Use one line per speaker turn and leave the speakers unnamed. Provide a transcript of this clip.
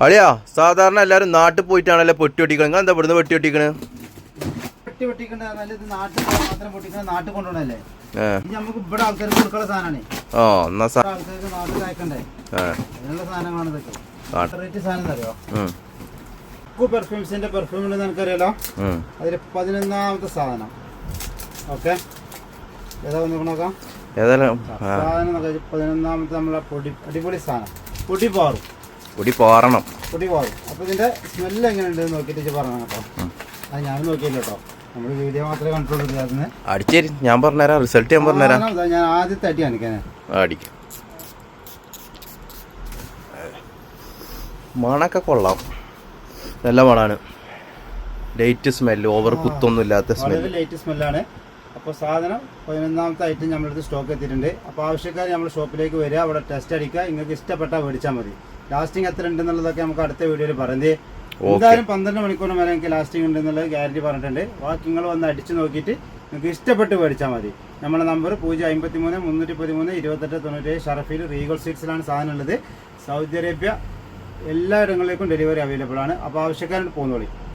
അളിയാ സാധാരണ എല്ലാരും നാട്ടിൽ പോയിട്ടാണല്ലേ പൊട്ടി പൊട്ടിക്കണം. നിങ്ങൾ എന്താ ഇവിടുന്ന് വെട്ടി പൊട്ടിക്കണ്?
നാട്ടിൽ കൊണ്ടുപോകണല്ലേ നമുക്ക് ഇവിടെ ആൾക്കാർക്ക് കൊടുക്കുന്ന സാധനമാണ്. ആൾക്കാർക്ക് നാട്ടിൽ അയക്കണ്ടേ, അതിനുള്ള സാധനങ്ങളാണ് ഇതൊക്കെ. റേറ്റ് സാധനം അറിയോ? പെർഫ്യൂംസിന്റെ പെർഫ്യൂം ഉണ്ടെന്ന് എനിക്കറിയാലോ. അതിൽ 11ാമത്തെ സാധനം. ഓക്കെ, ഏതാ ഒന്ന് നോക്കാം. സാധനം 11ാമത്തെ നമ്മളെ പൊടി, അടിപൊളി സാധനം. പൊടി പാറണം. അപ്പൊ ഇതിന്റെ സ്മെല്ല് എങ്ങനെയുണ്ട് നോക്കിട്ട് പറഞ്ഞ കേട്ടോ. അത് ഞാൻ നോക്കിയില്ല കേട്ടോ, നമ്മള് വീഡിയോ മാത്രമേ കണ്ടിട്ടുള്ളൂ. അതിന്
അടിച്ചേരി ഞാൻ പറഞ്ഞുതരാം, റിസൾട്ട് ഞാൻ പറഞ്ഞുതരാം.
ഞാൻ ആദ്യത്തെ അടി കാണിക്കാനേ.
അടിക്കാം. മണൊക്കെ കൊള്ളാം, നല്ല മണാണ്. ലൈറ്റ് സ്മെല്ല്, ഓവർ കുത്തൊന്നും ഇല്ലാത്ത സ്മെല്ല്,
ലൈറ്റ് സ്മെല്ലാണ്. അപ്പോൾ സാധനം 11ാമത്തെ ഐറ്റം നമ്മളടുത്ത് സ്റ്റോക്ക് എത്തിയിട്ടുണ്ട്. അപ്പോൾ ആവശ്യക്കാർ നമ്മുടെ ഷോപ്പിലേക്ക് വരിക, അവിടെ ടെസ്റ്റ് അടിക്കുക. നിങ്ങൾക്ക് ഇഷ്ടപ്പെട്ടാൽ മേടിച്ചാൽ മതി. ലാസ്റ്റിംഗ് എത്ര ഉണ്ടെന്നുള്ളതൊക്കെ നമുക്ക് അടുത്ത വീഡിയോയിൽ പറയുന്നത്. എന്തായാലും 12 മണിക്കൂറിന് മേലെ എനിക്ക് ലാസ്റ്റിംഗ് ഉണ്ടെന്നുള്ളത് ഗ്യാരണ്ടി പറഞ്ഞിട്ടുണ്ട്. ബാക്കി നിങ്ങൾ വന്ന് അടിച്ച് നോക്കിയിട്ട് നിങ്ങൾക്ക് ഇഷ്ടപ്പെട്ട് മേടിച്ചാൽ മതി. നമ്മുടെ നമ്പർ 053 313 2897 ഷറഫിൽ റീഗൽ സീറ്റ്സിലാണ് സാധനം ഉള്ളത്. സൗദി അറേബ്യ എല്ലായിടങ്ങളിലേക്കും ഡെലിവറി അവൈലബിൾ ആണ്. അപ്പോൾ ആവശ്യക്കാരോട് പോകുന്നോളി.